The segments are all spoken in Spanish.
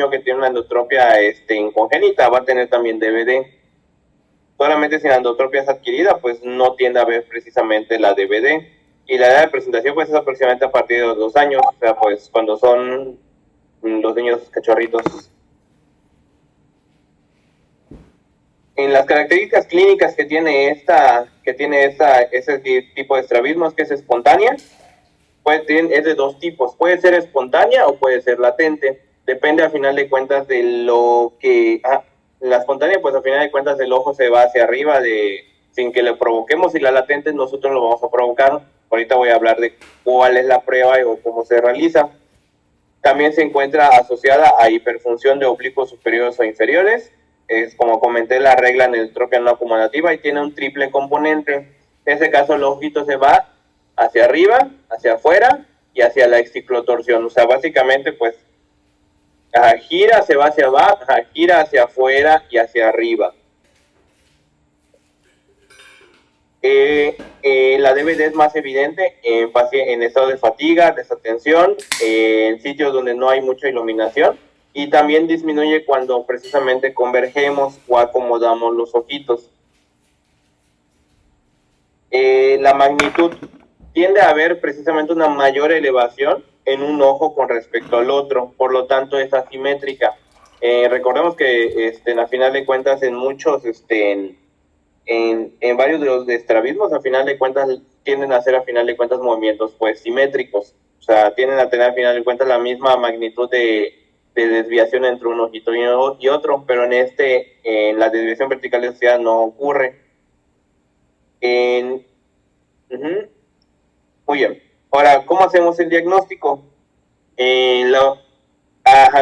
niño que tiene una endotropia congénita va a tener también DVD. Solamente si la endotropia es adquirida, pues no tiende a haber precisamente la DVD. Y la edad de presentación pues es aproximadamente a partir de los 2 años, o sea, pues cuando son los niños cachorritos. En las características clínicas que tiene ese tipo de estrabismo es que es espontánea, es de dos tipos, puede ser espontánea o puede ser latente, depende al final de cuentas de lo que... la espontánea pues al final de cuentas el ojo se va hacia arriba sin que le provoquemos, y la latente nosotros lo vamos a provocar. Ahorita voy a hablar de cuál es la prueba o cómo se realiza. También se encuentra asociada a hiperfunción de oblicuos superiores o inferiores. Es, como comenté, la regla en endotropia no acumulativa y tiene un triple componente. En ese caso el ojito se va hacia arriba, hacia afuera y hacia la exciclotorsión. O sea, básicamente pues gira, se va hacia abajo, gira hacia afuera y hacia arriba. La DVD es más evidente en estado de fatiga, desatención, en sitios donde no hay mucha iluminación, y también disminuye cuando precisamente convergemos o acomodamos los ojitos. La magnitud tiende a haber precisamente una mayor elevación en un ojo con respecto al otro, por lo tanto es asimétrica. Recordemos que a final de cuentas en muchos en varios de los estrabismos, a final de cuentas, tienden a hacer a final de cuentas movimientos pues simétricos. O sea, tienden a tener a final de cuentas la misma magnitud de desviación entre un ojito y otro, pero en la desviación vertical de sociedad no ocurre. Muy bien. Ahora, ¿cómo hacemos el diagnóstico?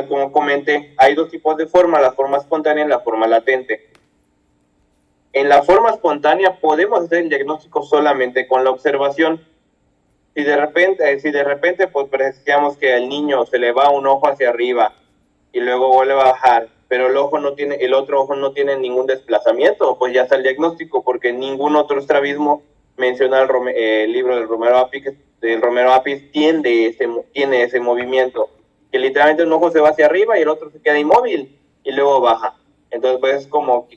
Como comenté, hay dos tipos de forma, la forma espontánea y la forma latente. En la forma espontánea podemos hacer el diagnóstico solamente con la observación. Si de repente pues presenciamos que al niño se le va un ojo hacia arriba y luego vuelve a bajar, pero el otro ojo no tiene ningún desplazamiento, pues ya está el diagnóstico, porque ningún otro estrabismo menciona el libro del Romero Apis tiene ese movimiento, que literalmente un ojo se va hacia arriba y el otro se queda inmóvil y luego baja. Entonces, pues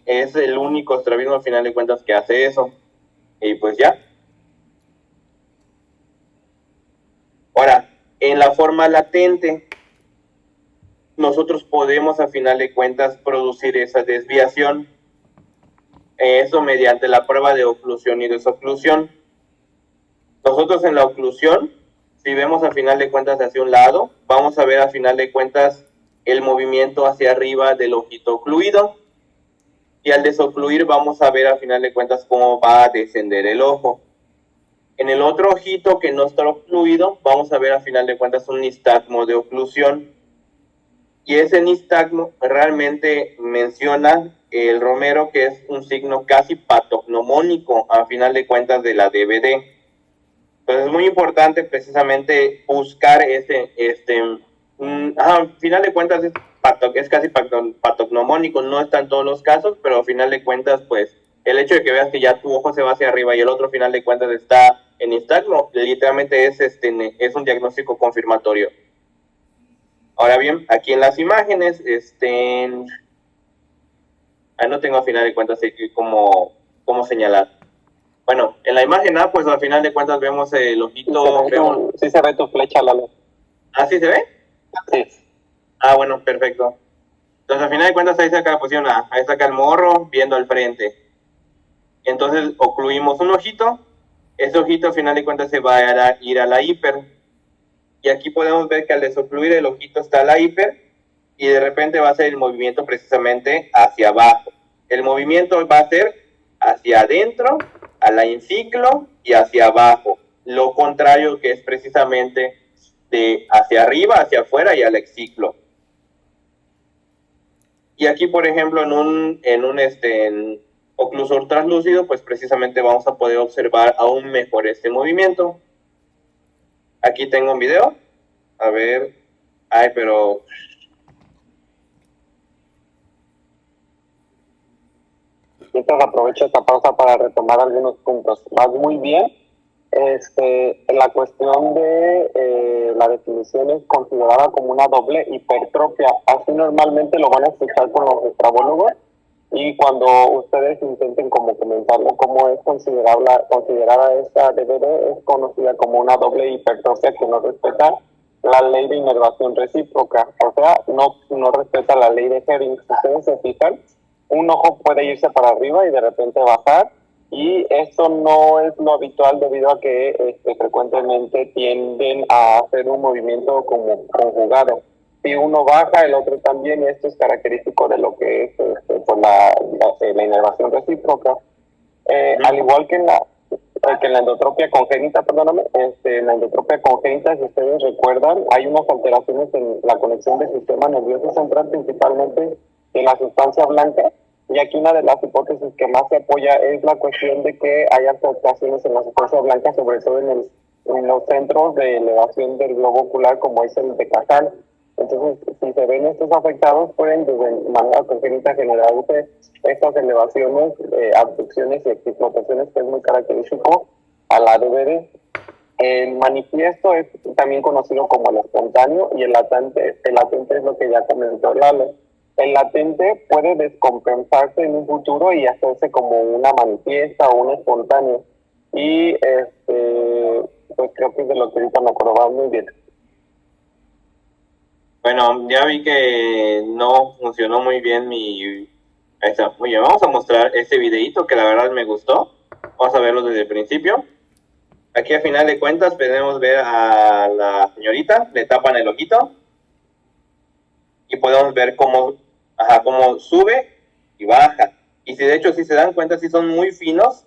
es el único estrabismo al final de cuentas que hace eso. Y pues ya. Ahora, en la forma latente, nosotros podemos a final de cuentas producir esa desviación. Eso mediante la prueba de oclusión y desoclusión. Nosotros en la oclusión, si vemos a final de cuentas hacia un lado, vamos a ver a final de cuentas el movimiento hacia arriba del ojito ocluido. Y al desocluir vamos a ver a final de cuentas cómo va a descender el ojo. En el otro ojito que no está ocluido, vamos a ver a final de cuentas un nistagmo de oclusión. Y ese nistagmo realmente menciona el Romero que es un signo casi patognomónico a final de cuentas de la DVD. Entonces es muy importante precisamente buscar a final de cuentas es casi patognomónico, no está en todos los casos, pero a final de cuentas, pues, el hecho de que veas que ya tu ojo se va hacia arriba y el otro a final de cuentas está en nistagmo, literalmente es un diagnóstico confirmatorio. Ahora bien, aquí en las imágenes, no tengo a final de cuentas cómo señalar. Bueno, en la imagen A, pues al final de cuentas vemos el ojito. Sí se ve tu flecha, Lalo. ¿Ah, sí se ve? Sí. Ah, bueno, perfecto. Entonces al final de cuentas ahí saca la posición A, ahí saca el morro viendo al frente. Entonces ocluimos un ojito, ese ojito al final de cuentas se va a ir a la hiper. Y aquí podemos ver que al desocluir el ojito está a la hiper y de repente va a ser el movimiento precisamente hacia abajo. El movimiento va a ser hacia adentro, a la enciclo y hacia abajo. Lo contrario que es precisamente de hacia arriba, hacia afuera y al exciclo. Y aquí, por ejemplo, en oclusor translúcido, pues precisamente vamos a poder observar aún mejor este movimiento. Aquí tengo un video. A ver. Ay, pero... Mientras aprovecho esta pausa para retomar algunos puntos. Vas muy bien La cuestión de la definición es considerada como una doble hipertrofia. Así normalmente lo van a escuchar con los estrabólogos, y cuando ustedes intenten como comentarlo cómo es considerada esta DBD, es conocida como una doble hipertrofia que no respeta la ley de inervación recíproca, o sea, no respeta la ley de Hering. Si ustedes se fijan, un ojo puede irse para arriba y de repente bajar, y esto no es lo habitual debido a que frecuentemente tienden a hacer un movimiento como conjugado. Si uno baja, el otro también, y esto es característico de lo que es por la inervación recíproca. Al igual que en la endotropia congénita, perdóname, en la endotropia congénita, si ustedes recuerdan, hay unas alteraciones en la conexión del sistema nervioso central, principalmente en la sustancia blanca, y aquí una de las hipótesis que más se apoya es la cuestión de que hay afectaciones en la sustancia blanca, sobre todo en los centros de elevación del globo ocular, como es el de Cajal. Entonces, si se ven estos afectados, pueden de manera congénita generarse estas elevaciones, abducciones y explotaciones, que es muy característico a la DBD. El manifiesto es también conocido como el espontáneo, y el latente es lo que ya comentó Lalo. El latente puede descompensarse en un futuro y hacerse como una manifiesta o un espontáneo. Y pues creo que es de lo que ahorita me acordaba muy bien. Bueno, ya vi que no funcionó muy bien mi... Ahí está. Muy bien, vamos a mostrar este videito que la verdad me gustó. Vamos a verlo desde el principio. Aquí a final de cuentas podemos ver a la señorita, le tapan el ojito y podemos ver cómo sube y baja. Y si de hecho, si se dan cuenta, si son muy finos,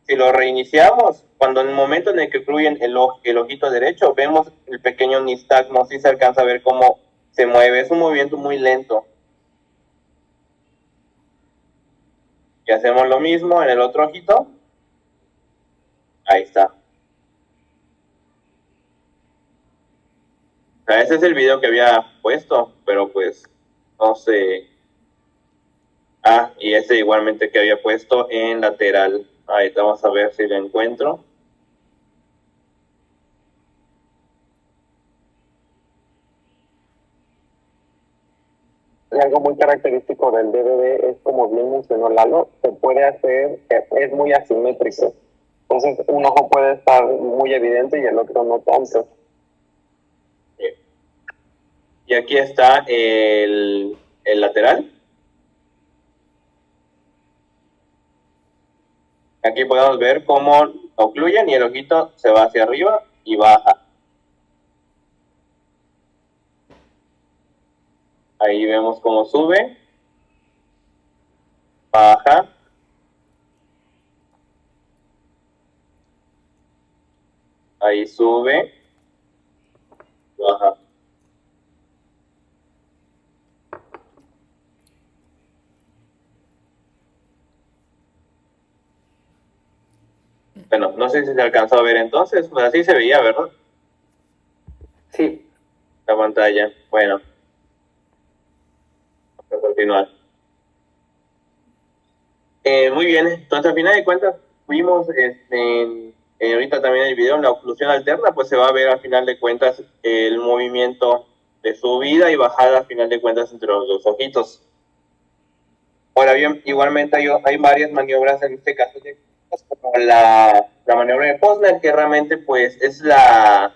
si lo reiniciamos, cuando en el momento en el que fluyen el ojito derecho, vemos el pequeño nistagmo, si se alcanza a ver cómo se mueve. Es un movimiento muy lento. Y hacemos lo mismo en el otro ojito. Ahí está. O sea, ese es el video que había puesto, pero pues no sé. Y ese igualmente que había puesto en lateral. Ahí vamos a ver si lo encuentro. Y algo muy característico del DBD es, como bien mencionó Lalo, se puede hacer, es muy asimétrico. Entonces, un ojo puede estar muy evidente y el otro no tanto. Y aquí está el lateral. Aquí podemos ver cómo ocluyen y el ojito se va hacia arriba y baja. Ahí vemos cómo sube, baja, ahí sube, baja. Bueno, no sé si se alcanzó a ver entonces, pues así se veía, ¿verdad? Sí. La pantalla. Bueno, vamos a continuar. Muy bien, entonces al final de cuentas fuimos ahorita también en el video, en la oclusión alterna, pues se va a ver al final de cuentas el movimiento de subida y bajada al final de cuentas entre los dos ojitos. Ahora bien, igualmente hay varias maniobras en este caso, como la maniobra de Posner, que realmente pues es la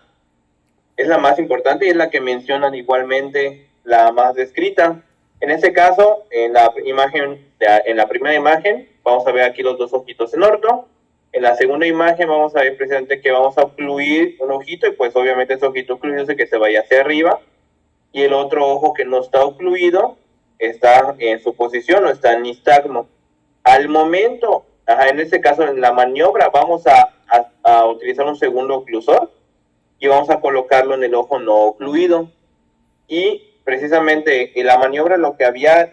más importante y es la que mencionan igualmente la más descrita. En este caso, en la primera imagen, vamos a ver aquí los dos ojitos en orto. En la segunda imagen vamos a ver precisamente que vamos a ocluir un ojito y pues obviamente ese ojito ocluido hace que se vaya hacia arriba, y el otro ojo que no está ocluido está en su posición o está en nistagmo. Al momento, en este caso en la maniobra, vamos a utilizar un segundo oclusor y vamos a colocarlo en el ojo no ocluido. Y precisamente en la maniobra lo que había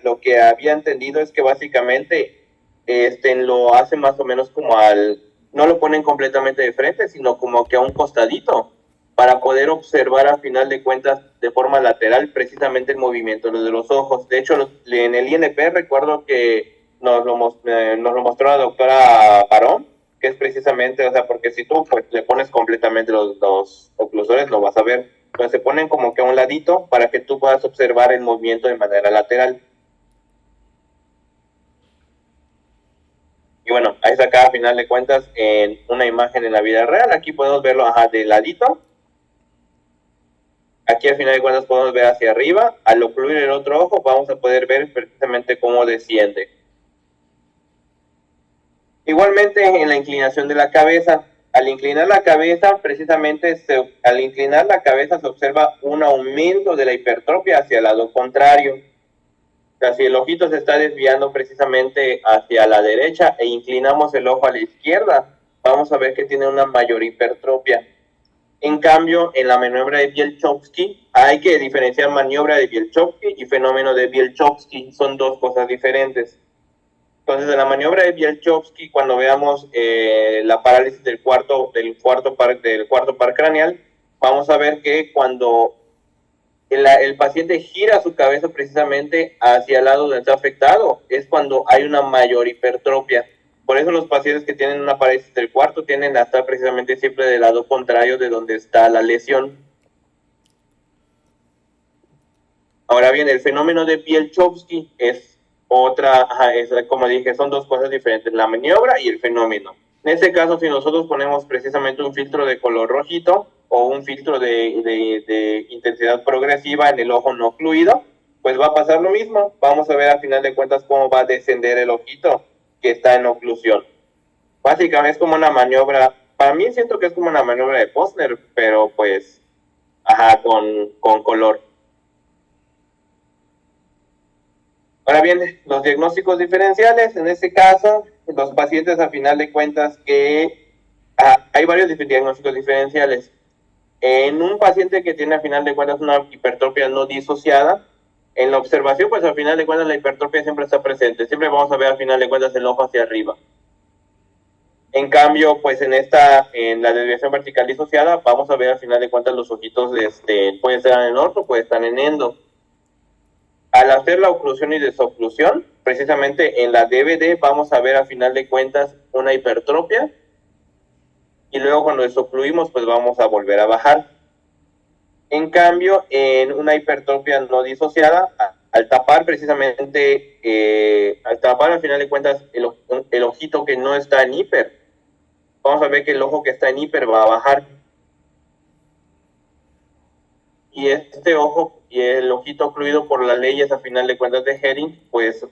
entendido es que básicamente lo hace más o menos como no lo ponen completamente de frente, sino como que a un costadito, para poder observar al final de cuentas de forma lateral precisamente el movimiento de los ojos. De hecho, en el INP recuerdo que nos lo mostró la doctora Barón, que es precisamente, o sea, porque si tú pues le pones completamente los oclusores, lo vas a ver. Entonces se ponen como que a un ladito para que tú puedas observar el movimiento de manera lateral. Y bueno, ahí está acá a final de cuentas en una imagen en la vida real. Aquí podemos verlo de ladito. Aquí al final de cuentas podemos ver hacia arriba. Al ocluir el otro ojo vamos a poder ver precisamente cómo desciende. Igualmente en la inclinación de la cabeza. Al inclinar la cabeza, precisamente al inclinar la cabeza se observa un aumento de la hipertrofia hacia el lado contrario. O sea, si el ojito se está desviando precisamente hacia la derecha e inclinamos el ojo a la izquierda, vamos a ver que tiene una mayor hipertrofia. En cambio, en la maniobra de Bielchowski, hay que diferenciar maniobra de Bielchowski y fenómeno de Bielchowski. Son dos cosas diferentes. Entonces, en la maniobra de Bielchowski, cuando veamos la parálisis del cuarto par craneal, vamos a ver que cuando el paciente gira su cabeza precisamente hacia el lado donde está afectado, es cuando hay una mayor hipertrofia. Por eso los pacientes que tienen una parálisis del cuarto tienden a estar precisamente siempre del lado contrario de donde está la lesión. Ahora bien, el fenómeno de Bielchowski es otra, como dije, son dos cosas diferentes, la maniobra y el fenómeno. En este caso, si nosotros ponemos precisamente un filtro de color rojito o un filtro de intensidad progresiva en el ojo no ocluido, pues va a pasar lo mismo. Vamos a ver al final de cuentas cómo va a descender el ojito que está en oclusión. Básicamente es como una maniobra, para mí siento que es como una maniobra de Posner, pero pues, con color. Ahora bien, los diagnósticos diferenciales, en este caso, los pacientes a final de cuentas que hay varios diagnósticos diferenciales. En un paciente que tiene a final de cuentas una hipertrofia no disociada, en la observación, pues al final de cuentas la hipertrofia siempre está presente, siempre vamos a ver al final de cuentas el ojo hacia arriba. En cambio, pues en la desviación vertical disociada, vamos a ver al final de cuentas los ojitos, pueden estar en orto, pueden estar en endo. Al hacer la oclusión y desoclusión, precisamente en la DVD vamos a ver a final de cuentas una hipertrofia y luego cuando desocluimos pues vamos a volver a bajar. En cambio, en una hipertrofia no disociada, al tapar precisamente, al final de cuentas el ojito que no está en hiper, vamos a ver que el ojo que está en hiper va a bajar. Y este ojo y el ojito ocluido por las leyes a final de cuentas de Hering, pues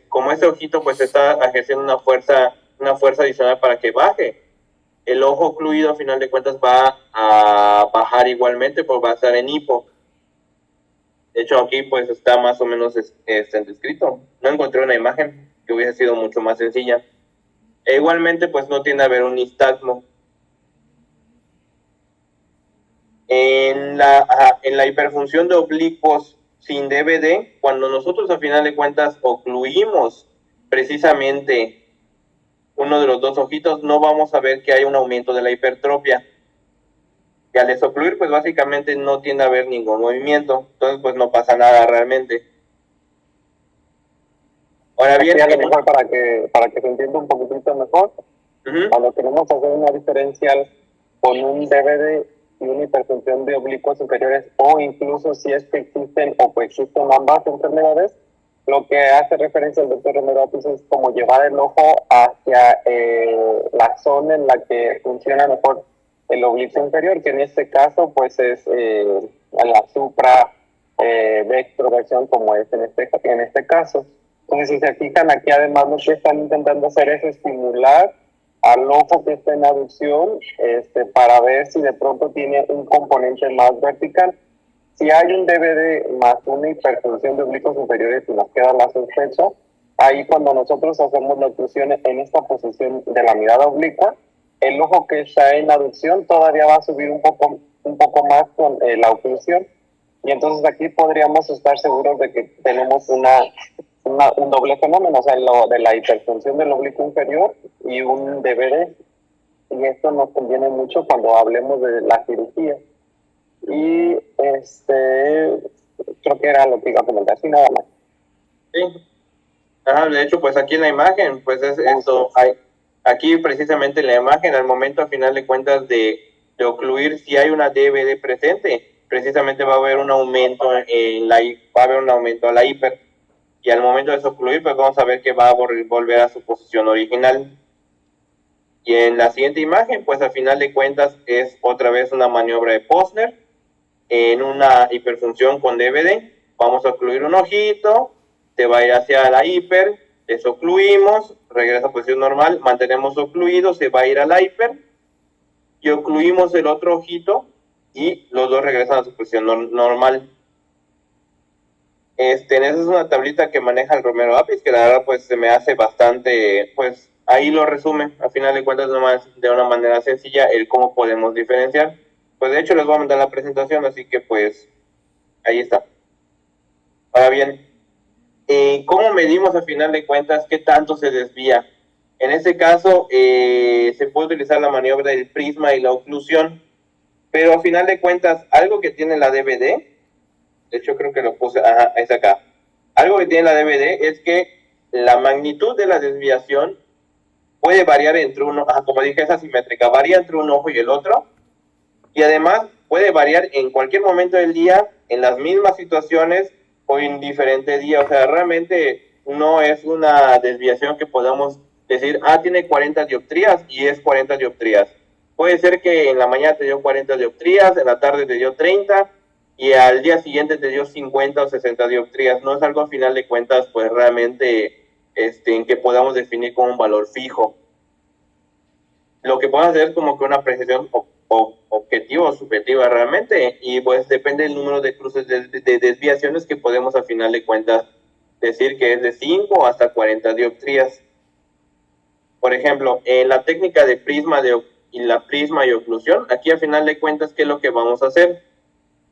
como ese ojito pues está ejerciendo una fuerza adicional para que baje. El ojo ocluido a final de cuentas va a bajar igualmente, pues va a estar en hipo. De hecho aquí pues está más o menos descrito. No encontré una imagen que hubiese sido mucho más sencilla. E igualmente pues no tiene a haber un nistagmo. En la hiperfunción de oblicuos sin DVD, cuando nosotros a final de cuentas ocluimos precisamente uno de los dos ojitos, no vamos a ver que hay un aumento de la hipertrofia. Y al desocluir, pues básicamente no tiende a haber ningún movimiento, entonces pues no pasa nada realmente. Ahora bien, a lo mejor para que se entienda un poquitito mejor, cuando queremos hacer una diferencial con un DVD y una hiperfunción de oblicuos superiores, o incluso si es que existen o coexisten ambas enfermedades, lo que hace referencia el doctor Romero es como llevar el ojo hacia la zona en la que funciona mejor el oblicuo inferior, que en este caso pues es la supra dextroversión, como es en este caso. Entonces, si se fijan aquí, además lo que están intentando hacer es estimular al ojo que está en aducción para ver si de pronto tiene un componente más vertical. Si hay un DVD más una hiperfunción de oblicuos superiores y nos queda la sospecha, ahí cuando nosotros hacemos la oclusión en esta posición de la mirada oblicua, el ojo que está en aducción todavía va a subir un poco más con la oclusión, y entonces aquí podríamos estar seguros de que tenemos un doble fenómeno, o sea, lo de la hiperfunción del oblicuo inferior y un DVD, y esto nos conviene mucho cuando hablemos de la cirugía. Y creo que era lo que iba a comentar, sí, nada más. Sí. De hecho, pues aquí en la imagen, pues es esto. Aquí precisamente en la imagen, al momento a final de cuentas de ocluir, si hay una DVD presente, precisamente va a haber un aumento a la hiper, y al momento de ocluir, pues vamos a ver que va a volver a su posición original. Y en la siguiente imagen, pues a final de cuentas es otra vez una maniobra de Posner en una hiperfunción con DVD. Vamos a ocluir un ojito, se va a ir hacia la hiper, desocluimos, regresa a posición normal, mantenemos ocluido, se va a ir a la hiper y ocluimos el otro ojito y los dos regresan a su posición normal. Esa es una tablita que maneja el Romero Apis, que la verdad pues se me hace bastante, pues ahí lo resume, a final de cuentas nomás de una manera sencilla el cómo podemos diferenciar. Pues de hecho les voy a mandar la presentación, así que pues ahí está. Ahora bien, ¿cómo medimos a final de cuentas qué tanto se desvía? En este caso se puede utilizar la maniobra del prisma y la oclusión, pero a final de cuentas algo que tiene la DVD, de hecho creo que lo puse, es acá. Algo que tiene la DVD es que la magnitud de la desviación puede variar entre uno, como dije, es asimétrica, varía entre un ojo y el otro, y además puede variar en cualquier momento del día, en las mismas situaciones o en diferente día. O sea, realmente no es una desviación que podamos decir, tiene 40 dioptrías y es 40 dioptrías. Puede ser que en la mañana te dio 40 dioptrías, en la tarde te dio 30 y al día siguiente te dio 50 o 60 dioptrías. No es algo a final de cuentas, pues realmente en que podamos definir como un valor fijo. Lo que podemos hacer es como que una precisión objetiva o subjetiva realmente, y pues depende del número de cruces de desviaciones que podemos a final de cuentas decir que es de 5 hasta 40 dioptrías. Por ejemplo, en la técnica de prisma y oclusión, aquí a final de cuentas, ¿qué es lo que vamos a hacer?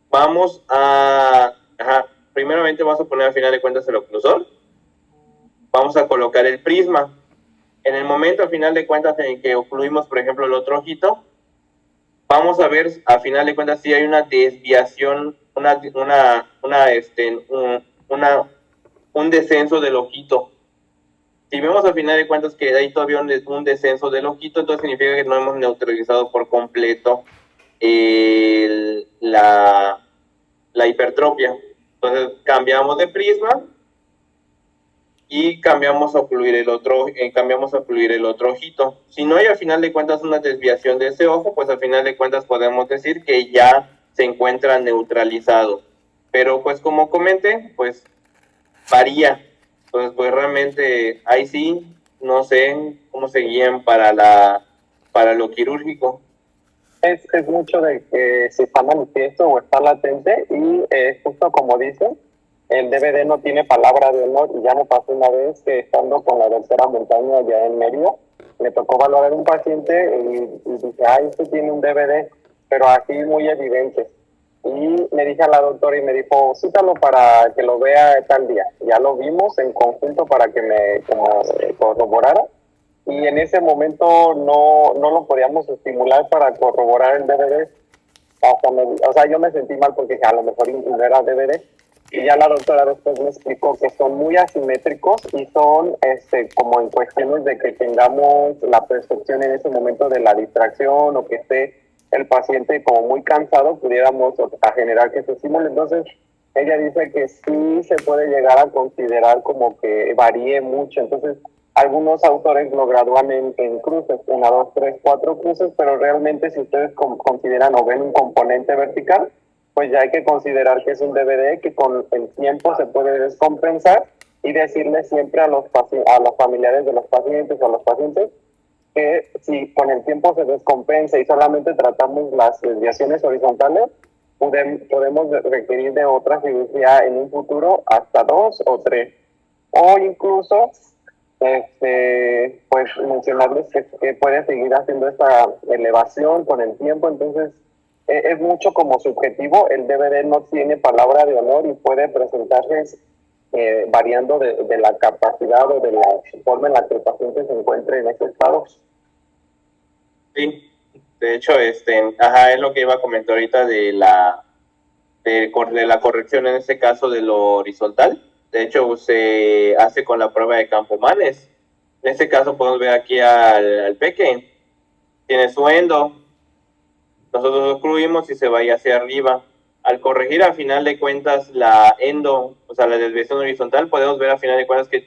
Vamos a, primeramente vamos a poner a final de cuentas el oclusor, vamos a colocar el prisma. En el momento a final de cuentas en que ocluimos, por ejemplo, el otro ojito, vamos a ver a final de cuentas si hay una desviación, un descenso del ojito. Si vemos a final de cuentas que hay todavía un descenso del ojito, entonces significa que no hemos neutralizado por completo la hipertropia. Entonces cambiamos de prisma y cambiamos a ocluir el otro ojito. Si no hay al final de cuentas una desviación de ese ojo, pues al final de cuentas podemos decir que ya se encuentra neutralizado. Pero pues como comenté, pues varía. Entonces pues realmente ahí sí, no sé cómo se guían para lo quirúrgico. Es mucho de que si está manifiesto o está latente y justo como dice, el DVD no tiene palabra de honor y ya me pasó una vez que estando con la doctora Montaña allá en Mérida, me tocó valorar un paciente y dije, este tiene un DVD, pero así muy evidente. Y me dije a la doctora y me dijo, cítalo para que lo vea tal día. Ya lo vimos en conjunto para que me corroborara. Y en ese momento no lo podíamos estimular para corroborar el DVD. O sea, yo me sentí mal porque a lo mejor no era DVD. Y ya la doctora después me explicó que son muy asimétricos y son como en cuestiones de que tengamos la percepción en ese momento de la distracción o que esté el paciente como muy cansado, pudiéramos a generar que se estimule. Entonces, ella dice que sí se puede llegar a considerar como que varíe mucho. Entonces, algunos autores lo gradúan en cruces, 1, 2, 3, 4 cruces, pero realmente si ustedes consideran o ven un componente vertical, pues ya hay que considerar que es un DVD que con el tiempo se puede descompensar y decirle siempre a los familiares de los pacientes o a los pacientes que si con el tiempo se descompensa y solamente tratamos las desviaciones horizontales, podemos requerir de otra cirugía en un futuro hasta 2 o 3. O incluso pues mencionarles que puede seguir haciendo esta elevación con el tiempo. Entonces es mucho como subjetivo. El DVD no tiene palabra de honor y puede presentarse variando de la capacidad o de la forma en la que el paciente se encuentre en ese estado. Sí, de hecho, es lo que iba a comentar ahorita de la corrección en este caso de lo horizontal. De hecho, se hace con la prueba de Campomanes. En este caso podemos ver aquí al peque, tiene su endo, nosotros lo ocluimos y se vaya hacia arriba. Al corregir a final de cuentas la endo, o sea la desviación horizontal, podemos ver a final de cuentas que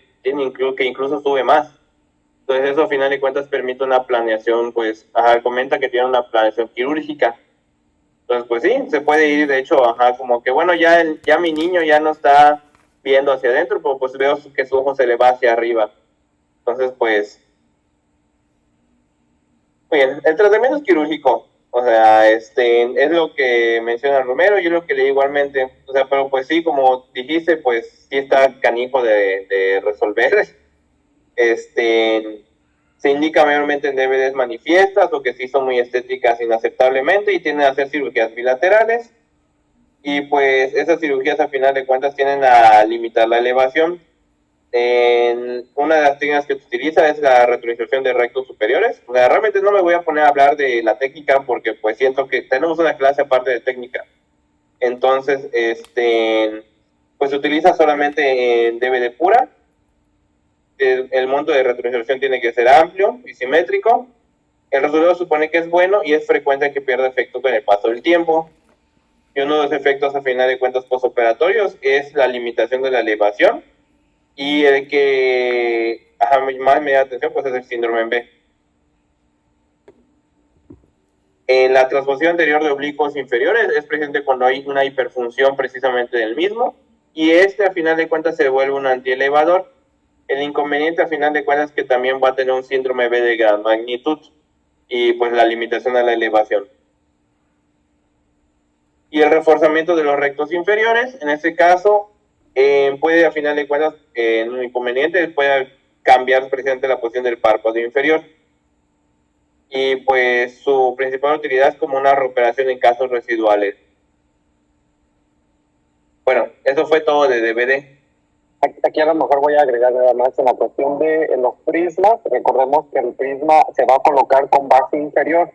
incluso sube más. Entonces eso a final de cuentas permite una planeación, pues, comenta que tiene una planeación quirúrgica. Entonces, pues sí, se puede ir, de hecho, como que bueno, ya mi niño ya no está viendo hacia adentro, pero pues veo que su ojo se le va hacia arriba. Entonces, pues, bien, el tratamiento es quirúrgico, o sea, es lo que menciona Romero, yo lo que leí igualmente, o sea, pero pues sí, como dijiste, pues sí está canijo de resolver. Se indica mayormente en DVDs manifiestas o que sí son muy estéticas inaceptablemente y tienden a hacer cirugías bilaterales. Y pues esas cirugías a final de cuentas tienden a limitar la elevación. Una de las técnicas que se utiliza es la retroinserción de rectos superiores. O sea, realmente no me voy a poner a hablar de la técnica porque pues siento que tenemos una clase aparte de técnica. Entonces, pues se utiliza solamente en DVD pura. El monto de retroinserción tiene que ser amplio y simétrico. El resultado supone que es bueno y es frecuente que pierda efecto con el paso del tiempo. Y uno de los efectos a final de cuentas postoperatorios es la limitación de la elevación y el que más me da atención pues es el síndrome B. En la transposición anterior de oblicuos inferiores es presente cuando hay una hiperfunción precisamente del mismo y a final de cuentas se vuelve un antielevador. El inconveniente a final de cuentas es que también va a tener un síndrome B de gran magnitud y pues la limitación a la elevación. Y el reforzamiento de los rectos inferiores, en este caso, puede a final de cuentas, un inconveniente, puede cambiar precisamente la posición del párpado inferior. Y pues su principal utilidad es como una recuperación en casos residuales. Bueno, eso fue todo de DVD. Aquí a lo mejor voy a agregar nada más en la cuestión de los prismas. Recordemos que el prisma se va a colocar con base inferior,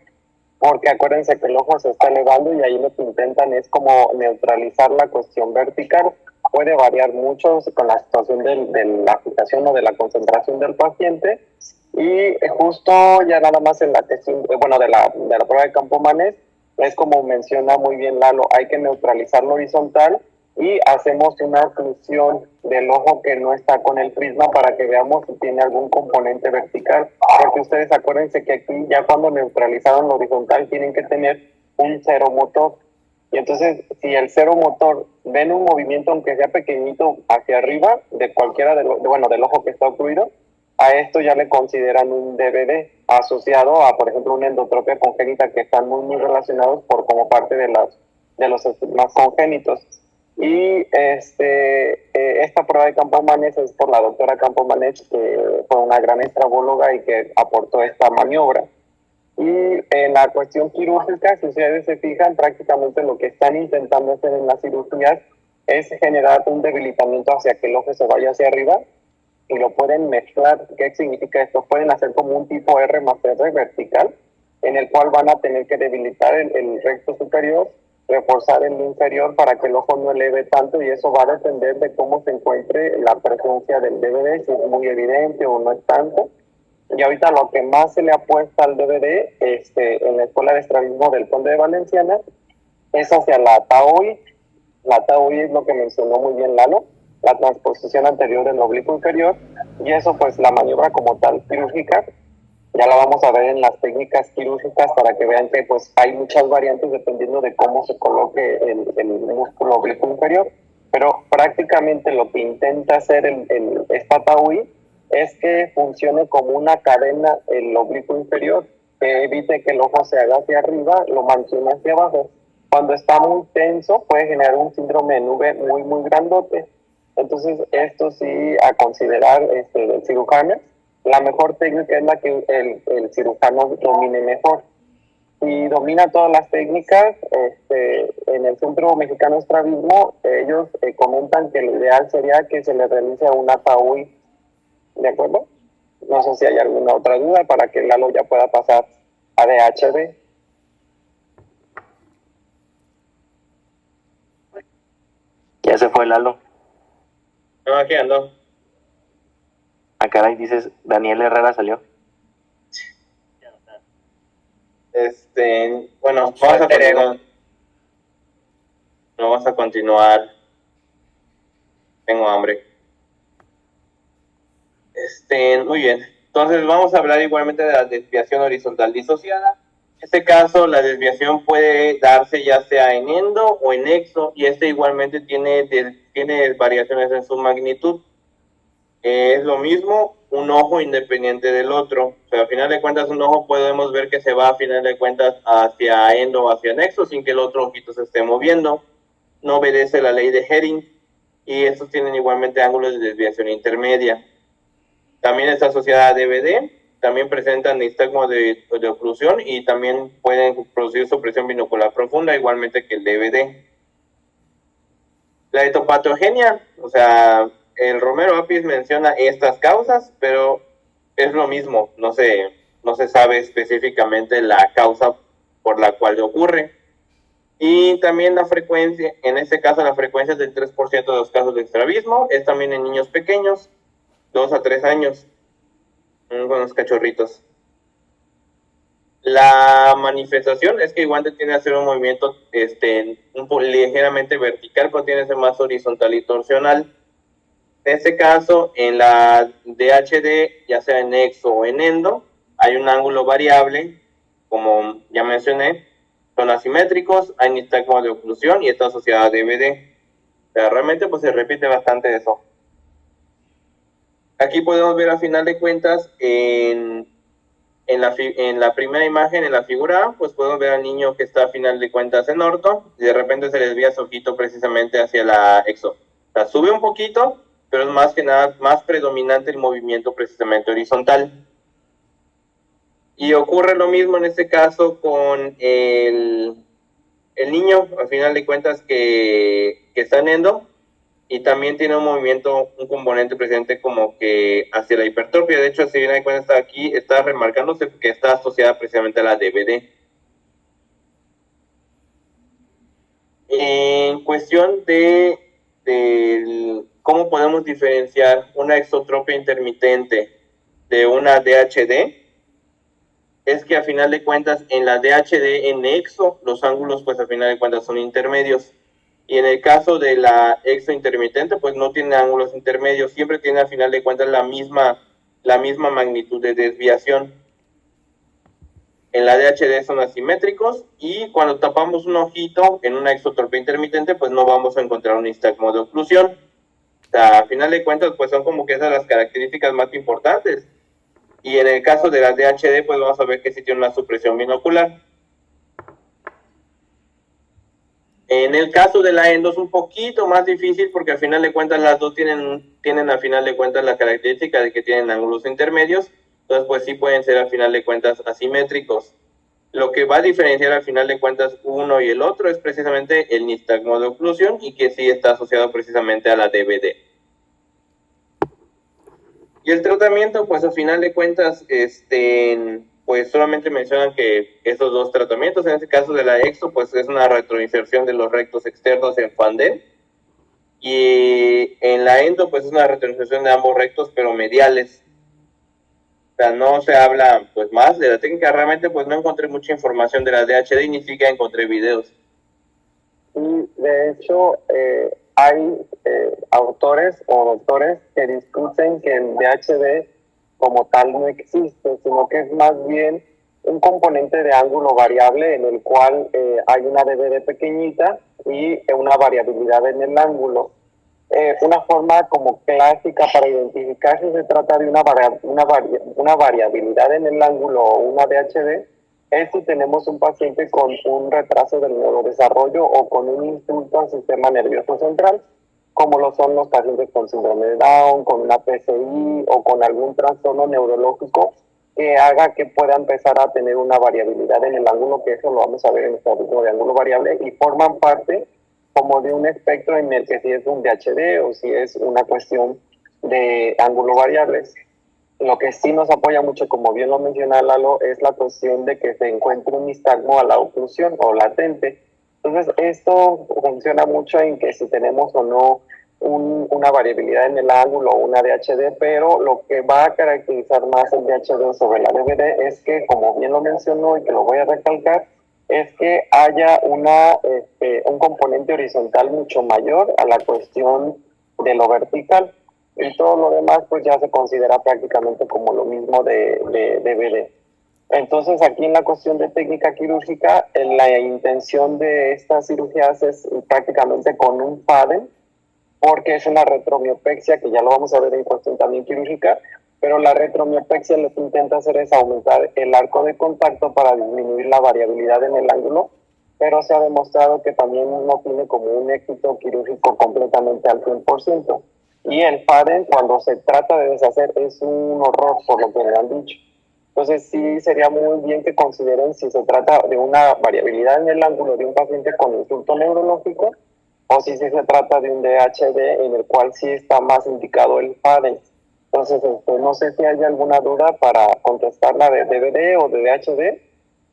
porque acuérdense que el ojo se está elevando y ahí lo que intentan es como neutralizar la cuestión vertical. Puede variar mucho con la situación de la aplicación o de la concentración del paciente. Y justo ya nada más en la cuestión, bueno, de la prueba de Campomanes, es como menciona muy bien Lalo, hay que neutralizar lo horizontal y hacemos una oclusión del ojo que no está con el prisma para que veamos si tiene algún componente vertical, porque ustedes acuérdense que aquí ya cuando neutralizaron lo horizontal tienen que tener un cero motor, y entonces si el cero motor ven un movimiento aunque sea pequeñito hacia arriba de cualquiera del ojo que está ocluido, a esto ya le consideran un DVD asociado a, por ejemplo, una endotropia congénita, que están muy relacionados como parte de los estigmas congénitos. Y esta prueba de Campomanes es por la doctora Campomanes, que fue una gran estrabóloga y que aportó esta maniobra. Y en la cuestión quirúrgica, si ustedes se fijan, prácticamente lo que están intentando hacer en las cirugías es generar un debilitamiento hacia que el ojo se vaya hacia arriba, y lo pueden mezclar. ¿Qué significa esto? Pueden hacer como un tipo R más R vertical, en el cual van a tener que debilitar el recto superior, reforzar el inferior para que el ojo no eleve tanto, y eso va a depender de cómo se encuentre la presencia del DVD, si es muy evidente o no es tanto. Y ahorita lo que más se le apuesta al DVD en la Escuela de Estrabismo del Conde de Valenciana es hacia la TAOI. La TAOI es lo que mencionó muy bien Lalo, la transposición anterior del oblicuo inferior, y eso pues la maniobra como tal quirúrgica ya la vamos a ver en las técnicas quirúrgicas para que vean que pues hay muchas variantes dependiendo de cómo se coloque el músculo oblicuo inferior, pero prácticamente lo que intenta hacer esta TAOI es que funcione como una cadena el oblicuo inferior, que evite que el ojo se haga hacia arriba, lo mantiene hacia abajo. Cuando está muy tenso puede generar un síndrome de nube muy grandote. Entonces esto sí a considerar el cirujano. La mejor técnica es la que el cirujano domine mejor. Y domina todas las técnicas. En el Centro Mexicano de Estrabismo ellos comentan que lo ideal sería que se le realice una TAUI, ¿de acuerdo? No sé si hay alguna otra duda para que Lalo ya pueda pasar a DHD. Ya se fue Lalo. No, aquí ando. Ah, caray, dices, Daniel Herrera salió. Bueno, vamos a continuar. No, vamos a continuar. Tengo hambre. Muy bien. Entonces vamos a hablar igualmente de la desviación horizontal disociada. En este caso, la desviación puede darse ya sea en endo o en exo, y igualmente tiene variaciones en su magnitud. Es lo mismo, un ojo independiente del otro. O sea, a final de cuentas, un ojo podemos ver que se va a final de cuentas hacia endo o hacia nexo sin que el otro ojito se esté moviendo. No obedece la ley de Hering, y estos tienen igualmente ángulos de desviación intermedia. También está asociada a DVD, también presentan nistagmo de oclusión y también pueden producir supresión binocular profunda, igualmente que el DVD. La etopatogenia, o sea, el Romero Apis menciona estas causas, pero es lo mismo, no se sabe específicamente la causa por la cual ocurre. Y también la frecuencia, en este caso la frecuencia es del 3% de los casos de estrabismo, es también en niños pequeños, 2 a 3 años, con los cachorritos. La manifestación es que igual tiene que hacer un movimiento ligeramente vertical, pero tiene que ser más horizontal y torsional. En este caso, en la DHD, ya sea en exo o en endo, hay un ángulo variable, como ya mencioné, son asimétricos, hay nistagmo de oclusión y está asociada a DVD. O sea, realmente pues se repite bastante eso. Aquí podemos ver a final de cuentas en la primera imagen, en la figura A, pues podemos ver al niño que está a final de cuentas en orto, y de repente se desvía su ojito precisamente hacia la exo. O sea, sube un poquito, pero es más que nada, más predominante el movimiento precisamente horizontal. Y ocurre lo mismo en este caso con el niño, a final de cuentas, que está en endo, y también tiene un movimiento, un componente presente como que hacia la hipertrofia. De hecho, si bien hay cuenta está aquí, está remarcándose que está asociada precisamente a la DVD. En cuestión de cómo podemos diferenciar una exotropia intermitente de una DHD, es que a final de cuentas en la DHD en exo los ángulos pues a final de cuentas son intermedios, y en el caso de la exo intermitente pues no tiene ángulos intermedios, siempre tiene a final de cuentas la misma magnitud de desviación. En la DHD son asimétricos, y cuando tapamos un ojito en una exotropia intermitente pues no vamos a encontrar un nistagmo de oclusión. O sea, a final de cuentas pues son como que esas las características más importantes. Y en el caso de la DHD, pues vamos a ver que sí tiene una supresión binocular. En el caso de la endo es un poquito más difícil, porque al final de cuentas las dos tienen a final de cuentas la característica de que tienen ángulos intermedios, entonces pues sí pueden ser al final de cuentas asimétricos. Lo que va a diferenciar al final de cuentas uno y el otro es precisamente el nistagmo de oclusión, y que sí está asociado precisamente a la DVD. Y el tratamiento, pues a final de cuentas, pues solamente mencionan que esos dos tratamientos, en este caso de la exo, pues es una retroinserción de los rectos externos en Fandel, y en la endo, pues es una retroinserción de ambos rectos, pero mediales. O sea, no se habla pues más de la técnica. Realmente pues no encontré mucha información de la DHD, y ni siquiera encontré videos. Y de hecho, hay autores o doctores que discuten que el DHD como tal no existe, sino que es más bien un componente de ángulo variable en el cual hay una DVD pequeñita y una variabilidad en el ángulo. Una forma como clásica para identificar si se trata de una variabilidad en el ángulo o una DHD es si tenemos un paciente con un retraso del neurodesarrollo o con un insulto al sistema nervioso central, como lo son los pacientes con síndrome de Down, con una PCI o con algún trastorno neurológico que haga que pueda empezar a tener una variabilidad en el ángulo, que eso lo vamos a ver en el estadístico de ángulo variable, y forman parte como de un espectro en el que si es un DHD o si es una cuestión de ángulo variables. Lo que sí nos apoya mucho, como bien lo menciona Lalo, es la cuestión de que se encuentre un nistagmo a la oclusión o latente. Entonces, esto funciona mucho en que si tenemos o no una variabilidad en el ángulo o una DHD, pero lo que va a caracterizar más el DHD sobre la DVD es que, como bien lo mencionó y que lo voy a recalcar, es que haya un componente horizontal mucho mayor a la cuestión de lo vertical, y todo lo demás pues ya se considera prácticamente como lo mismo de DVD. Entonces, aquí en la cuestión de técnica quirúrgica, la intención de estas cirugías es prácticamente con un FADEN, porque es una retromiopexia, que ya lo vamos a ver en cuestión también quirúrgica, pero la retromiopexia lo que intenta hacer es aumentar el arco de contacto para disminuir la variabilidad en el ángulo, pero se ha demostrado que también no tiene como un éxito quirúrgico completamente al 100%. Y el FADEN, cuando se trata de deshacer, es un horror, por lo que me han dicho. Entonces sí sería muy bien que consideren si se trata de una variabilidad en el ángulo de un paciente con insulto neurológico o si se trata de un DHD en el cual sí está más indicado el FADEN. Entonces, no sé si hay alguna duda para contestarla de DVD o de DHD,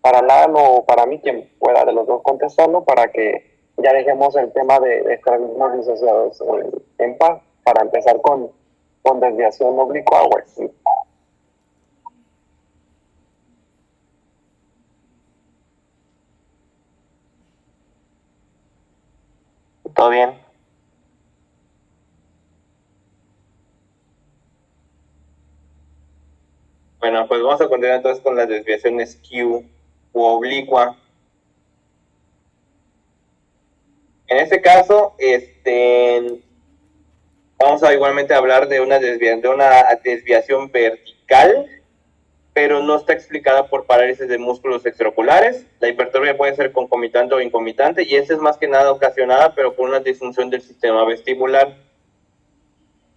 para Lalo o para mí, quien pueda de los dos contestarlo, para que ya dejemos el tema de estrabismos disociados en paz, para empezar con desviación oblicua. Sí. ¿Todo bien? Bueno, pues vamos a continuar entonces con las desviaciones skew u oblicua. En este caso, vamos a igualmente hablar de una desviación vertical, pero no está explicada por parálisis de músculos extraoculares. La hipertrofia puede ser concomitante o incomitante, y esta es más que nada ocasionada, pero por una disfunción del sistema vestibular.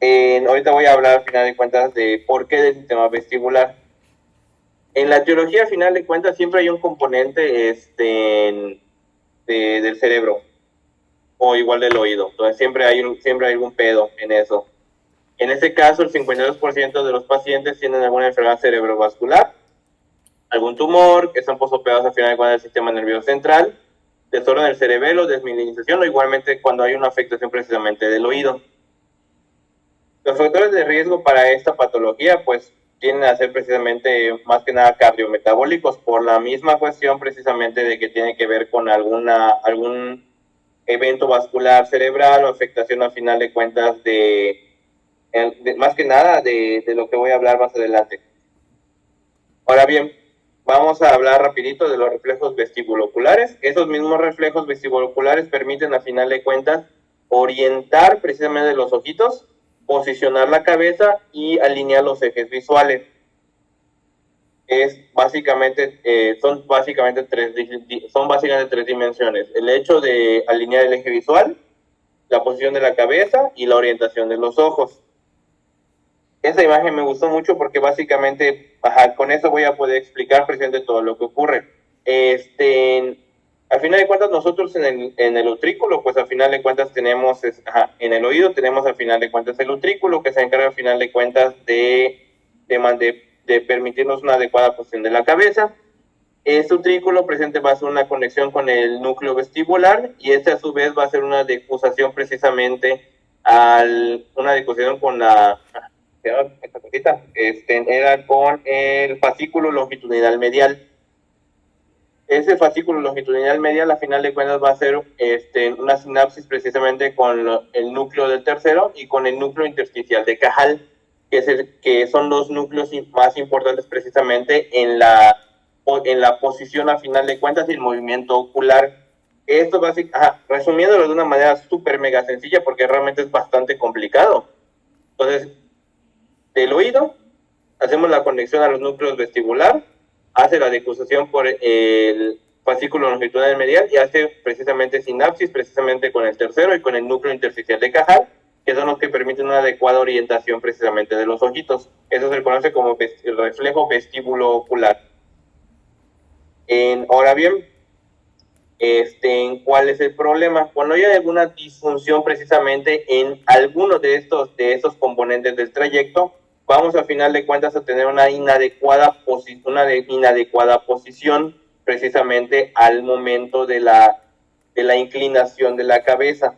Ahorita voy a hablar, al final de cuentas, de por qué del sistema vestibular. En la etiología, al final de cuentas, siempre hay un componente del cerebro, o igual del oído. Entonces, siempre hay algún pedo en eso. En este caso, el 52% de los pacientes tienen alguna enfermedad cerebrovascular, algún tumor, que están posopeados al final de cuentas del sistema nervioso central, desorden del cerebelo, desmielinización, o igualmente cuando hay una afectación precisamente del oído. Los factores de riesgo para esta patología, pues, tienden a ser precisamente más que nada cardiometabólicos, por la misma cuestión precisamente de que tiene que ver con algún evento vascular cerebral o afectación al final de cuentas más que nada de lo que voy a hablar más adelante. Ahora bien, vamos a hablar rapidito de los reflejos vestibuloculares. Esos mismos reflejos vestibuloculares permiten a final de cuentas orientar precisamente los ojitos, posicionar la cabeza y alinear los ejes visuales. Son básicamente tres dimensiones: el hecho de alinear el eje visual, la posición de la cabeza y la orientación de los ojos. Esa imagen me gustó mucho porque básicamente, con eso voy a poder explicar precisamente todo lo que ocurre. Al final de cuentas, nosotros en el utrículo, pues al final de cuentas tenemos, en el oído tenemos al final de cuentas el utrículo, que se encarga al final de cuentas de permitirnos una adecuada posición de la cabeza. Este utrículo presente va a ser una conexión con el núcleo vestibular, y este a su vez va a ser una difusación precisamente una difusación con esta cosita, era con el fascículo longitudinal medial. Ese fascículo longitudinal medial, a final de cuentas, va a ser una sinapsis precisamente con el núcleo del tercero y con el núcleo intersticial de Cajal, que son los núcleos más importantes precisamente en la posición, a final de cuentas, y el movimiento ocular. Esto resumiéndolo de una manera súper mega sencilla, porque realmente es bastante complicado. Entonces, del oído hacemos la conexión a los núcleos vestibular, hace la difusación por el fascículo longitudinal medial y hace precisamente sinapsis precisamente con el tercero y con el núcleo intersticial de Cajal, que son los que permiten una adecuada orientación precisamente de los ojitos. Eso se conoce como el reflejo vestíbulo ocular. Ahora bien, ¿cuál es el problema? Cuando hay alguna disfunción precisamente en alguno de estos componentes del trayecto, vamos a final de cuentas a tener una inadecuada posición precisamente al momento de la inclinación de la cabeza.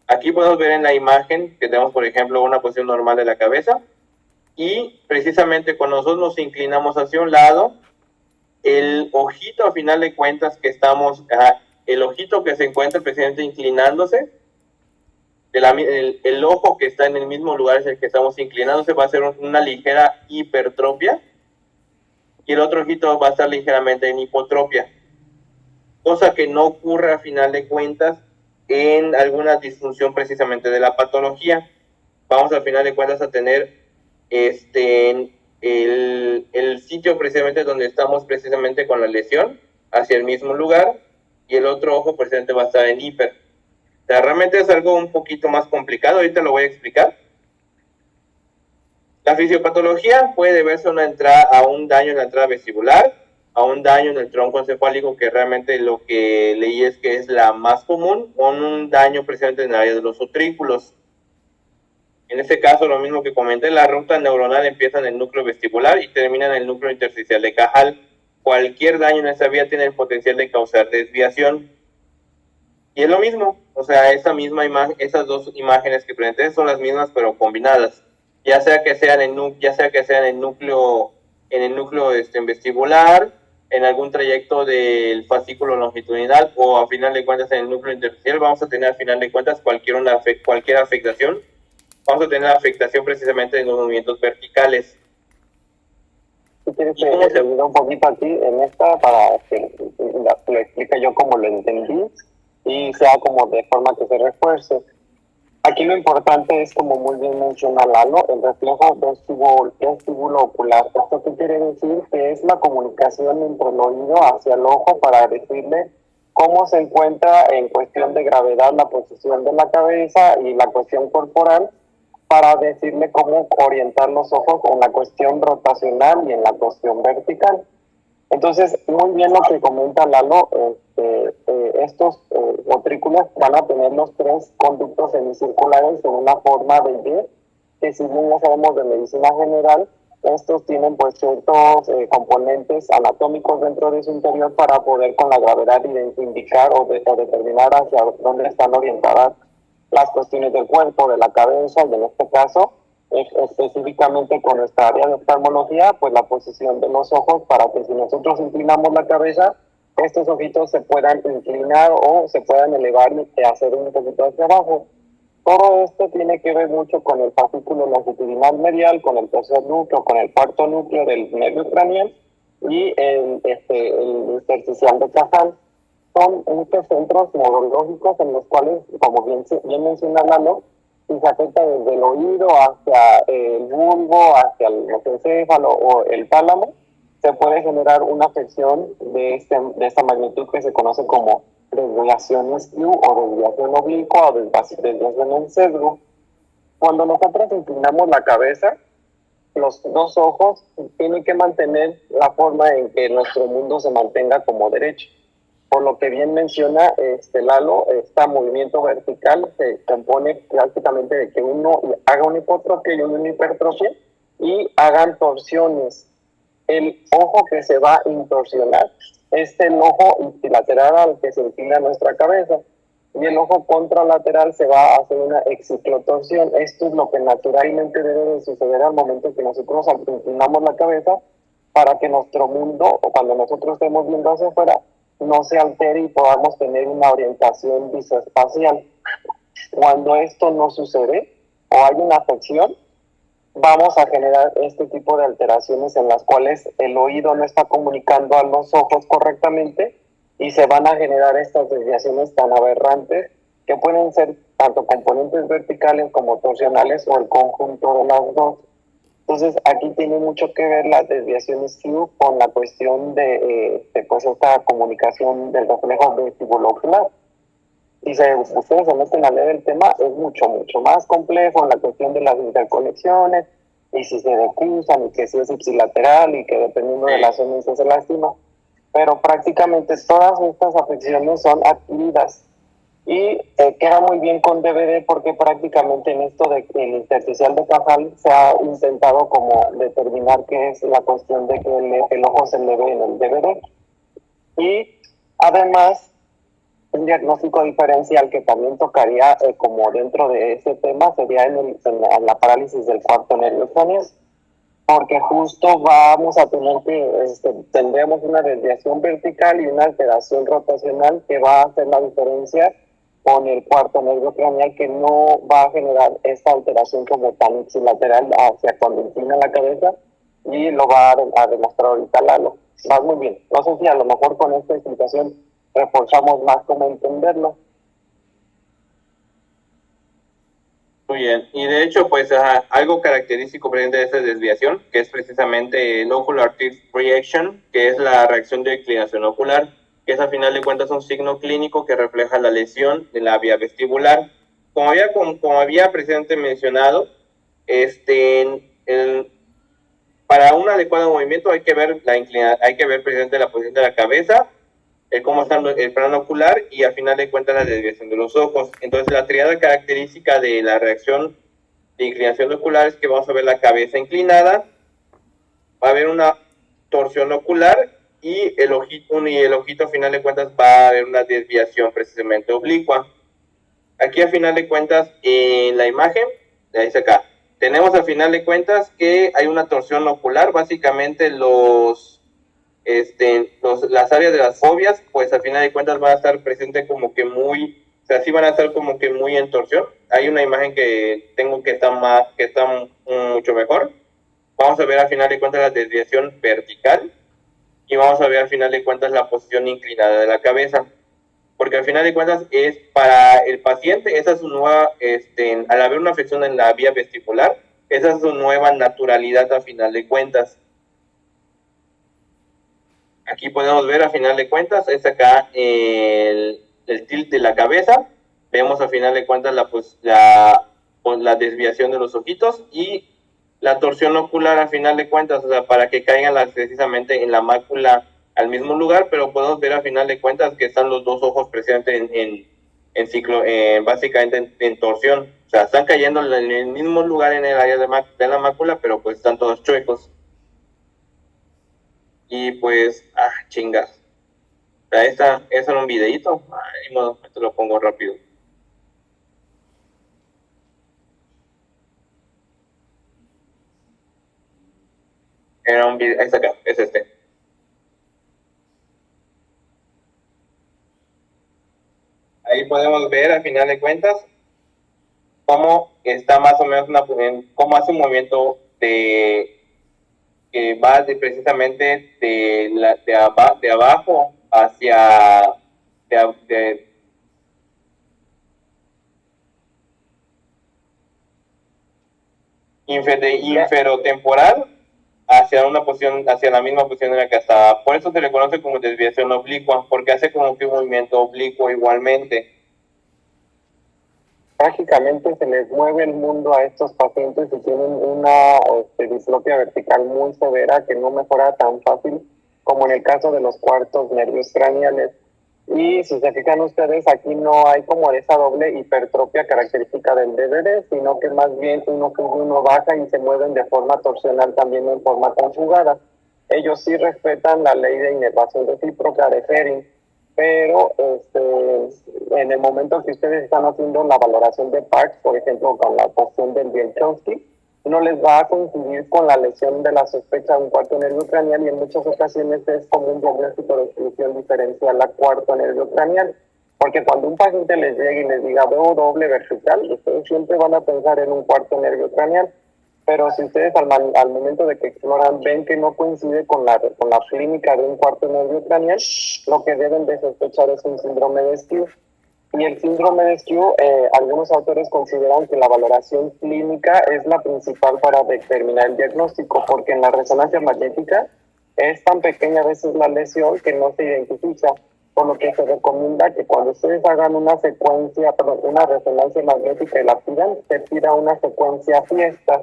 Aquí podemos ver en la imagen que tenemos, por ejemplo, una posición normal de la cabeza y precisamente cuando nosotros nos inclinamos hacia un lado, el ojito a final de cuentas que estamos, el ojito que se encuentra precisamente inclinándose, el ojo que está en el mismo lugar es el que estamos inclinándose, va a ser una ligera hipertropia y el otro ojito va a estar ligeramente en hipotropia, cosa que no ocurre a final de cuentas en alguna disfunción precisamente de la patología. Vamos al final de cuentas a tener el sitio precisamente donde estamos precisamente con la lesión hacia el mismo lugar y el otro ojo precisamente va a estar en hiper. O sea, realmente es algo un poquito más complicado, ahorita lo voy a explicar. La fisiopatología puede deberse a un daño en la entrada vestibular, a un daño en el tronco encefálico, que realmente lo que leí es que es la más común, o un daño precisamente en el área de los utrículos. En este caso, lo mismo que comenté, la ruta neuronal empieza en el núcleo vestibular y termina en el núcleo intersticial de Cajal. Cualquier daño en esa vía tiene el potencial de causar desviación. Y es lo mismo, o sea, esas dos imágenes que presenté son las mismas pero combinadas, ya sea que sean en el núcleo vestibular, en algún trayecto del fascículo longitudinal o a final de cuentas en el núcleo intersticial. Vamos a tener a final de cuentas cualquier afectación. Vamos a tener afectación precisamente en los movimientos verticales. Si quieres, te ayudo un poquito aquí en esta para que lo explique yo como lo entendí y sea como de forma que se refuerce. Aquí lo importante es, como muy bien menciona Lalo, el reflejo vestíbulo ocular. ¿Esto qué quiere decir? Que es la comunicación entre el oído hacia el ojo para decirle cómo se encuentra en cuestión de gravedad la posición de la cabeza y la cuestión corporal, para decirle cómo orientar los ojos en la cuestión rotacional y en la cuestión vertical. Entonces, muy bien lo que comenta Lalo, estos ventrículos van a tener los tres conductos semicirculares en una forma de Y, que si bien ya sabemos de medicina general, estos tienen pues ciertos componentes anatómicos dentro de su interior para poder con la gravedad indicar o determinar hacia dónde están orientadas las cuestiones del cuerpo, de la cabeza, y en este caso, específicamente con nuestra área de oftalmología, pues la posición de los ojos, para que si nosotros inclinamos la cabeza, estos ojitos se puedan inclinar o se puedan elevar y hacer un poquito hacia abajo. Todo esto tiene que ver mucho con el fascículo longitudinal medial, con el tercer núcleo, con el cuarto núcleo del nervio craneal y el intersticial de Cajal. Son muchos centros neurológicos en los cuales, como bien menciona Lalo, si se afecta desde el oído hacia el bulbo, hacia el mesencéfalo o el tálamo, se puede generar una afección de esta magnitud que se conoce como desviación skew o desviación oblicua o desviación en sesgo. Cuando nosotros inclinamos la cabeza, los dos ojos tienen que mantener la forma en que nuestro mundo se mantenga como derecho. Por lo que bien menciona Lalo, este movimiento vertical se compone prácticamente de que uno haga una hipotropia y una hipertrofia y hagan torsiones. El ojo que se va a intorsionar es el ojo ipsilateral al que se inclina nuestra cabeza, y el ojo contralateral se va a hacer una exciclotorsión. Esto es lo que naturalmente debe de suceder al momento que nosotros inclinamos la cabeza, para que nuestro mundo, o cuando nosotros estemos viendo hacia afuera, no se altere y podamos tener una orientación visoespacial. Cuando esto no sucede o hay una afección, vamos a generar este tipo de alteraciones en las cuales el oído no está comunicando a los ojos correctamente y se van a generar estas desviaciones tan aberrantes que pueden ser tanto componentes verticales como torsionales o el conjunto de las dos. Entonces, aquí tiene mucho que ver las desviaciones Q con la cuestión de pues esta comunicación del reflejo vestibulo-ocular. Si ustedes se meten a leer el tema, es mucho más complejo en la cuestión de las interconexiones, y si se decruzan, y que si es ipsilateral, y que dependiendo de la zona se lastima. Pero prácticamente todas estas afecciones son adquiridas. Y queda muy bien con DVD, porque prácticamente en esto del intersticial de Cajal se ha intentado como determinar qué es la cuestión de que el ojo se le ve en el DVD. Y además Un diagnóstico diferencial que también tocaría como dentro de ese tema sería en la parálisis del cuarto nervio craneal, porque justo vamos a tener que, tendremos una desviación vertical y una alteración rotacional que va a hacer la diferencia con el cuarto nervio craneal, que no va a generar esta alteración como tan ipsilateral hacia cuando inclina la cabeza, y lo va a demostrar ahorita Lalo. Va muy bien. No sé si a lo mejor con esta explicación reforzamos más cómo entenderlo. Muy bien, y de hecho, pues algo característico presente de esta desviación, que es precisamente el ocular tilt reaction, que es la reacción de inclinación ocular, que es a final de cuentas un signo clínico que refleja la lesión de la vía vestibular. Como había precisamente mencionado, para un adecuado movimiento hay que ver precisamente la posición de la cabeza, cómo está el plano ocular y al final de cuentas la desviación de los ojos. Entonces la triada característica de la reacción de inclinación ocular es que vamos a ver la cabeza inclinada, va a haber una torsión ocular y el ojito a final de cuentas va a haber una desviación precisamente oblicua. Aquí a final de cuentas en la imagen, ahí está acá, tenemos a final de cuentas que hay una torsión ocular, básicamente las áreas de las fobias, pues al final de cuentas van a estar presentes como que muy, o sea, sí van a estar como que muy en torsión. Hay una imagen que tengo que está mucho mejor. Vamos a ver al final de cuentas la desviación vertical y vamos a ver al final de cuentas la posición inclinada de la cabeza. Porque al final de cuentas es para el paciente, esa es su nueva, al haber una afección en la vía vestibular, esa es su nueva naturalidad a final de cuentas. Aquí podemos ver a final de cuentas, es acá el tilt de la cabeza, vemos a final de cuentas la desviación de los ojitos y la torsión ocular a final de cuentas, o sea, para que caigan precisamente en la mácula al mismo lugar, pero podemos ver a final de cuentas que están los dos ojos presentes en ciclo, básicamente en torsión, o sea, están cayendo en el mismo lugar en el área de la mácula, pero pues están todos chuecos. Y pues, chingas. O sea, eso era un videíto. No, esto lo pongo rápido. Era un video, es acá, es este. Ahí podemos ver, al final de cuentas, cómo está más o menos cómo hace un movimiento que va precisamente de abajo hacia inferotemporal hacia una posición, hacia la misma posición en la que estaba. Por eso se le conoce como desviación oblicua, porque hace como que un movimiento oblicuo igualmente. Prácticamente se les mueve el mundo a estos pacientes y tienen una diplopia vertical muy severa que no mejora tan fácil como en el caso de los cuartos nervios craneales. Y si se fijan ustedes, aquí no hay como esa doble hipertrofia característica del DBD, sino que más bien uno baja y se mueven de forma torsional también en forma conjugada. Ellos sí respetan la ley de inervación recíproca de Fering, pero en el momento que ustedes están haciendo la valoración de Parks, por ejemplo, con la posición del Bielchowski, no les va a coincidir con la lesión de la sospecha de un cuarto nervio craneal y en muchas ocasiones es como un diagnóstico de exclusión diferencial a cuarto nervio craneal. Porque cuando un paciente les llegue y les diga veo doble vertical, ustedes siempre van a pensar en un cuarto nervio craneal. Pero si ustedes al momento de que exploran ven que no coincide con la clínica de un cuarto nervio craneal, lo que deben de sospechar es un síndrome de Skew. Y el síndrome de Skew, algunos autores consideran que la valoración clínica es la principal para determinar el diagnóstico, porque en la resonancia magnética es tan pequeña a veces la lesión que no se identifica, por lo que se recomienda que cuando ustedes hagan una resonancia magnética y la pidan, se pida una secuencia fiesta,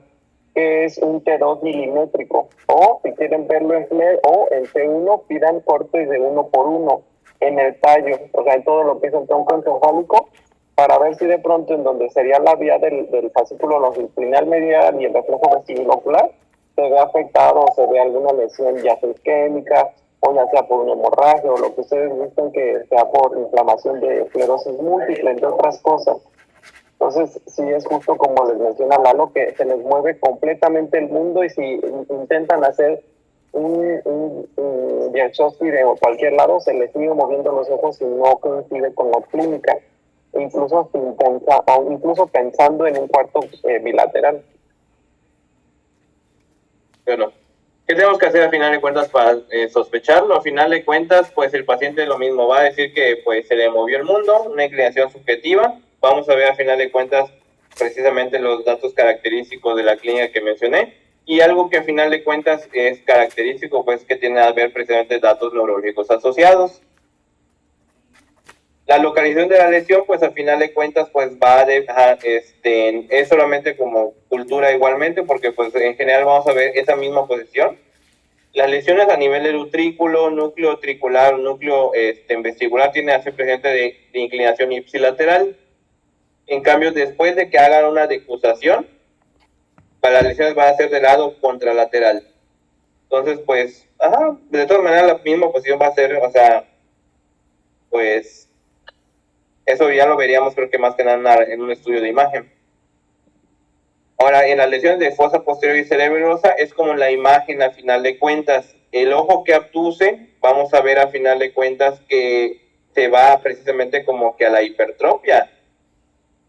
que es un T2 milimétrico, o si quieren verlo en FLE o en T1, pidan cortes de 1 por 1 en el tallo, o sea, en todo lo que es el tronco encefálico, para ver si de pronto en donde sería la vía del fascículo longitudinal medial y el reflejo vestibulocular se ve afectado o se ve alguna lesión ya sea isquémica o ya sea por una hemorragia o lo que ustedes gusten, que sea por inflamación de esclerosis múltiple, entre otras cosas. Entonces, sí es justo como les menciona Lalo, que se les mueve completamente el mundo, y si intentan hacer un diagnóstico de cualquier lado, se les sigue moviendo los ojos y no coincide con la clínica, incluso, incluso pensando en un cuarto bilateral. Bueno, ¿qué tenemos que hacer a final de cuentas para sospecharlo? A final de cuentas, pues el paciente lo mismo va a decir que pues se le movió el mundo, una inclinación subjetiva. Vamos a ver a final de cuentas precisamente los datos característicos de la clínica que mencioné, y algo que a final de cuentas es característico, pues que tiene a ver precisamente datos neurológicos asociados. La localización de la lesión, pues a final de cuentas, pues va a dejar, es solamente como cultura igualmente, porque pues en general vamos a ver esa misma posición. Las lesiones a nivel del utrículo, núcleo tricular, núcleo vestibular tienen a ser presente de inclinación ipsilateral. En cambio, después de que hagan una decusación, para las lesiones van a ser de lado contralateral. Entonces, pues, de todas maneras la misma posición va a ser, o sea, pues, eso ya lo veríamos creo que más que nada en un estudio de imagen. Ahora, en las lesiones de fosa posterior y cerebrosa es como la imagen a final de cuentas. El ojo que abduce, vamos a ver a final de cuentas que se va precisamente como que a la hipertrofia.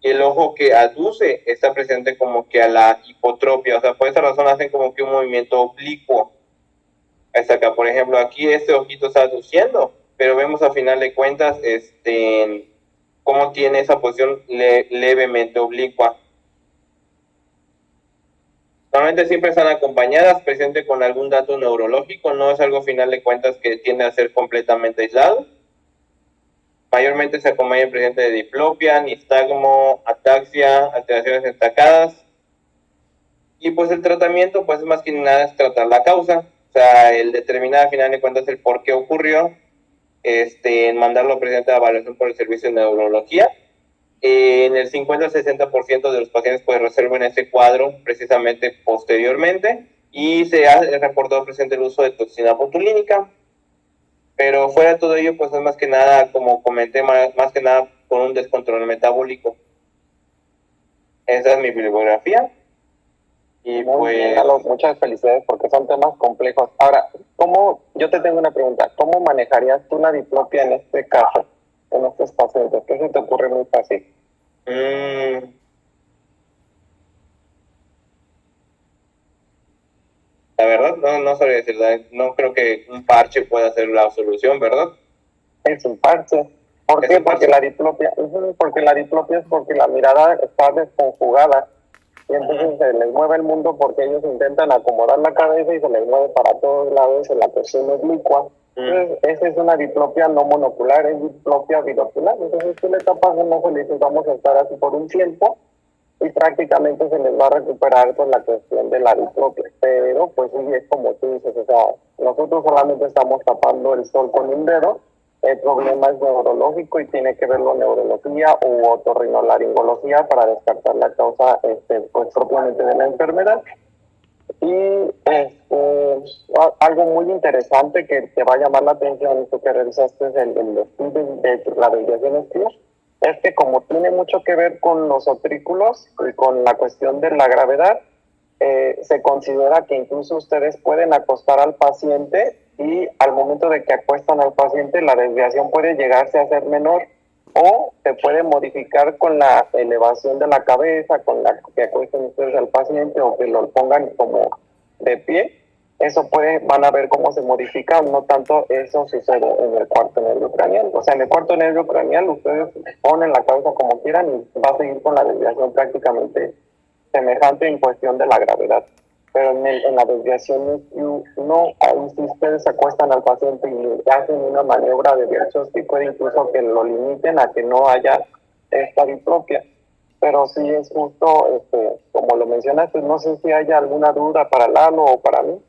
Y el ojo que aduce está presente como que a la hipotropia. O sea, por esa razón hacen como que un movimiento oblicuo. Hasta acá, por ejemplo, aquí este ojito está aduciendo, pero vemos a final de cuentas cómo tiene esa posición levemente oblicua. Normalmente siempre están acompañadas, presente con algún dato neurológico, no es algo a final de cuentas que tiende a ser completamente aislado. Mayormente se acompaña presente de diplopia, nistagmo, ataxia, alteraciones destacadas. Y pues el tratamiento, pues más que nada es tratar la causa, o sea, el determinar a final de cuentas el por qué ocurrió, mandarlo presente a evaluación por el servicio de neurología. En el 50 al 60% de los pacientes pues resuelven ese cuadro precisamente posteriormente, y se ha reportado presente el uso de toxina botulínica. Pero fuera de todo ello, pues es más que nada, como comenté, más que nada con un descontrol metabólico. Esa es mi bibliografía. Y Muy pues... bien, Lalo, muchas felicidades porque son temas complejos. Ahora, yo te tengo una pregunta, ¿cómo manejarías tú la diplopia en este caso, en estos pacientes? ¿Qué se te ocurre muy fácil? La verdad, no sabría decir, no creo que un parche pueda ser la solución, ¿verdad? Es un parche. ¿Por qué? Porque la diplopia es porque la mirada está desconjugada, y entonces se les mueve el mundo porque ellos intentan acomodar la cabeza y se les mueve para todos lados en la posición oblicua. Entonces, esa es una diplopia no monocular, es diplopia binocular. Entonces tú le tapas un ojo y le dices, vamos a estar así por un tiempo, y prácticamente se les va a recuperar con la cuestión de la diplopia. Pero pues sí, es como tú dices, o sea, nosotros solamente estamos tapando el sol con un dedo. El problema es neurológico y tiene que verlo neurología u otorrinolaringología para descartar la causa pues propiamente de la enfermedad. Y algo muy interesante que te va a llamar la atención, tú que revisaste el estudio de la desviación esquiva, es que como tiene mucho que ver con los otrículos y con la cuestión de la gravedad, se considera que incluso ustedes pueden acostar al paciente, y al momento de que acuestan al paciente la desviación puede llegarse a ser menor, o se puede modificar con la elevación de la cabeza, con la que acuesten ustedes al paciente o que lo pongan como de pie. Eso van a ver cómo se modifica, no tanto eso sucede en el cuarto nervio craneal. O sea, en el cuarto nervio craneal ustedes ponen la cabeza como quieran y va a seguir con la desviación prácticamente semejante en cuestión de la gravedad. Pero en la desviación no, ahí si ustedes acuestan al paciente y hacen una maniobra de diagnóstico, puede incluso que lo limiten a que no haya esta diplopia. Pero sí es justo, como lo mencionaste, no sé si haya alguna duda para Lalo o para mí.